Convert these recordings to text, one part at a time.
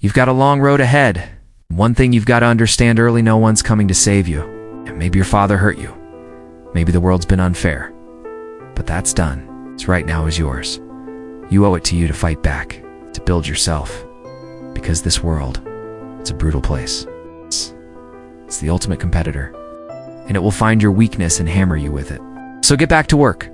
You've got a long road ahead. One thing you've got to understand early: no one's coming to save you. And maybe your father hurt you. Maybe the world's been unfair. But that's done. It's right now is yours. You owe it to you to fight back, to build yourself. Because this world, it's a brutal place. It's the ultimate competitor. And it will find your weakness and hammer you with it. So get back to work.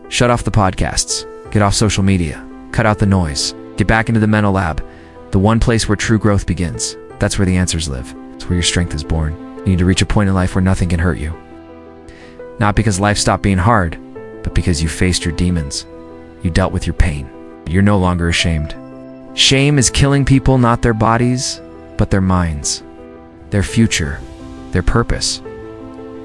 Shut off the podcasts. Get off social media. Cut out the noise. Get back into the mental lab. The one place where true growth begins. That's where the answers live. It's where your strength is born. You need to reach a point in life where nothing can hurt you. Not because life stopped being hard, but because you faced your demons. You dealt with your pain. You're no longer ashamed. Shame is killing people, not their bodies, but their minds, their future, their purpose.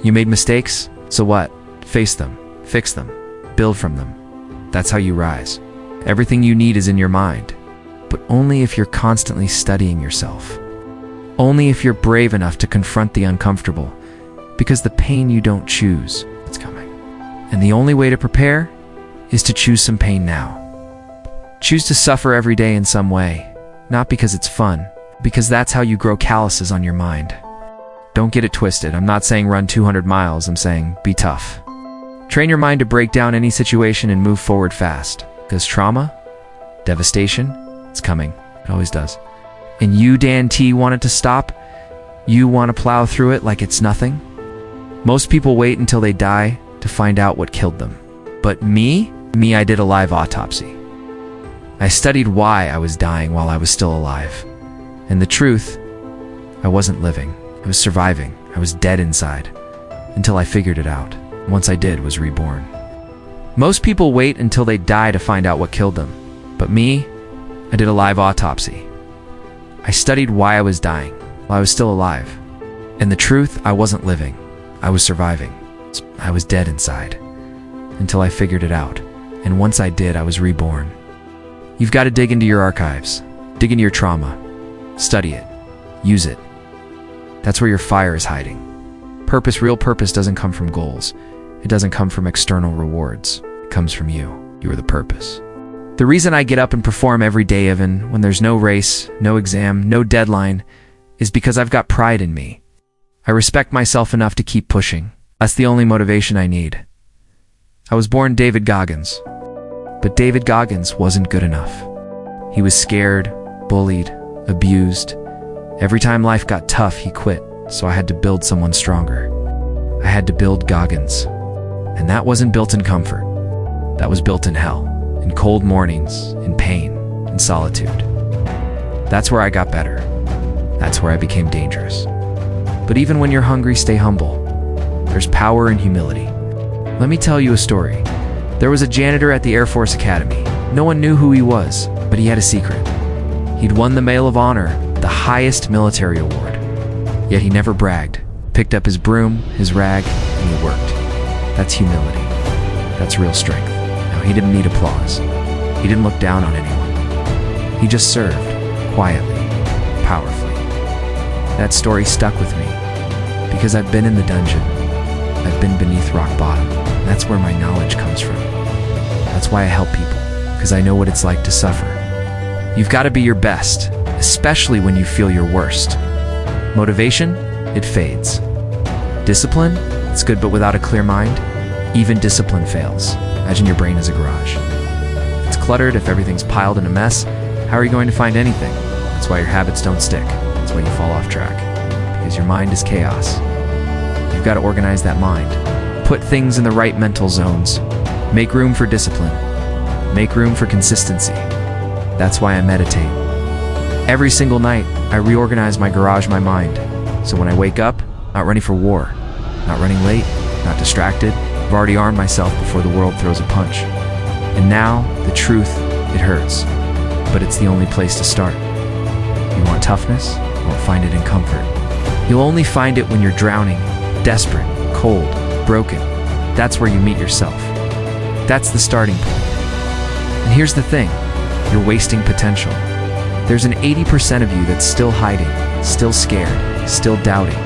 You made mistakes, so what? Face them, fix them, build from them. That's how you rise. Everything you need is in your mind, but only if you're constantly studying yourself. Only if you're brave enough to confront the uncomfortable, because the pain you don't choose, it's coming. And the only way to prepare is to choose some pain now. Choose to suffer every day in some way, not because it's fun, because that's how you grow calluses on your mind. Don't get it twisted. I'm not saying run 200 miles. I'm saying be tough. Train your mind to break down any situation and move forward fast. Because trauma, devastation, it's coming. It always does. And you, Dan T, want it to stop? You want to plow through it like it's nothing? Most people wait until they die to find out what killed them. But me, I did a live autopsy. I studied why I was dying while I was still alive. And the truth, I wasn't living. I was surviving. I was dead inside. Until I figured it out. Once I did, was reborn. Most people wait until they die to find out what killed them. But me, I did a live autopsy. I studied why I was dying while I was still alive. And the truth, I wasn't living. I was surviving. I was dead inside. Until I figured it out. And once I did, I was reborn. You've got to dig into your archives. Dig into your trauma. Study it. Use it. That's where your fire is hiding. Purpose, real purpose, doesn't come from goals. It doesn't come from external rewards. It comes from you. You are the purpose. The reason I get up and perform every day, even when there's no race, no exam, no deadline, is because I've got pride in me. I respect myself enough to keep pushing. That's the only motivation I need. I was born David Goggins, but David Goggins wasn't good enough. He was scared, bullied, abused. Every time life got tough, he quit, so I had to build someone stronger. I had to build Goggins. And that wasn't built in comfort. That was built in hell, in cold mornings, in pain, in solitude. That's where I got better. That's where I became dangerous. But even when you're hungry, stay humble. There's power in humility. Let me tell you a story. There was a janitor at the Air Force Academy. No one knew who he was, but he had a secret. He'd won the Medal of Honor, the highest military award. Yet he never bragged. Picked up his broom, his rag, and he worked. That's humility. That's real strength. Now, he didn't need applause. He didn't look down on anyone. He just served, quietly, powerfully. That story stuck with me, because I've been in the dungeon. I've been beneath rock bottom. And that's where my knowledge comes from. That's why I help people, because I know what it's like to suffer. You've got to be your best, especially when you feel your worst. Motivation, it fades. Discipline, it's good, but without a clear mind, even discipline fails. Imagine your brain is a garage. If it's cluttered, if everything's piled in a mess, how are you going to find anything? That's why your habits don't stick. That's why you fall off track. Because your mind is chaos. You've got to organize that mind. Put things in the right mental zones. Make room for discipline. Make room for consistency. That's why I meditate. Every single night, I reorganize my garage, my mind. So when I wake up, not running for war, not running late, not distracted. I've already armed myself before the world throws a punch. And now, the truth, it hurts. But it's the only place to start. You want toughness? You won't find it in comfort. You'll only find it when you're drowning, desperate, cold, broken. That's where you meet yourself. That's the starting point. And here's the thing. You're wasting potential. There's an 80% of you that's still hiding, still scared, still doubting.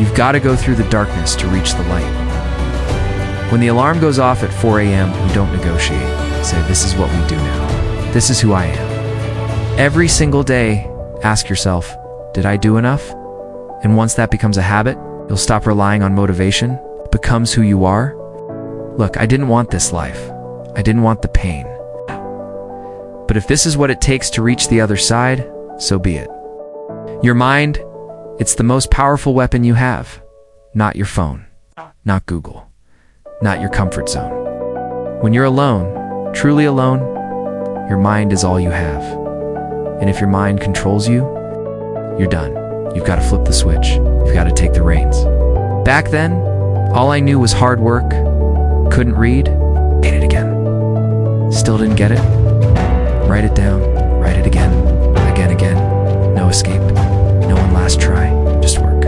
You've got to go through the darkness to reach the light. When the alarm goes off at 4 a.m., you don't negotiate. You say, this is what we do now. This is who I am. Every single day, Ask yourself, did I do enough? And once that becomes a habit, you'll stop relying on motivation. It becomes who you are. Look, I didn't want this life. I didn't want the pain. But if this is what it takes to reach the other side, so be it. Your mind, it's the most powerful weapon you have. Not your phone, not Google, not your comfort zone. When you're alone, truly alone, your mind is all you have. And if your mind controls you, you're done. You've got to flip the switch. You've got to take the reins. Back then, all I knew was hard work, couldn't read, ate it again. Still didn't get it? Write it down, write it again, again. No escape, no one last try, just work.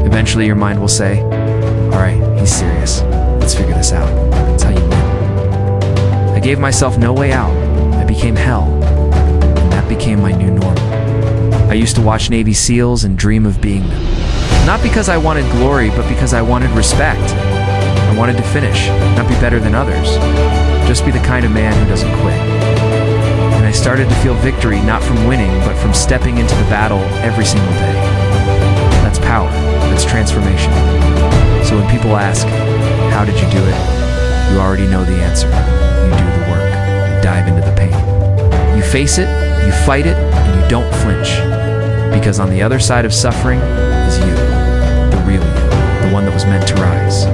Eventually your mind will say, all right, he's serious. Let's figure this out. That's how you win. I gave myself no way out. I became hell, and that became my new normal. I used to watch Navy SEALs and dream of being them. Not because I wanted glory, but because I wanted respect. I wanted to finish, not be better than others. Just be the kind of man who doesn't quit. And I started to feel victory not from winning, but from stepping into the battle every single day. That's power. That's transformation. So when people ask, how did you do it? You already know the answer. You do the work. You dive into the pain. You face it, you fight it, and you don't flinch. Because on the other side of suffering is you, the real you, the one that was meant to rise.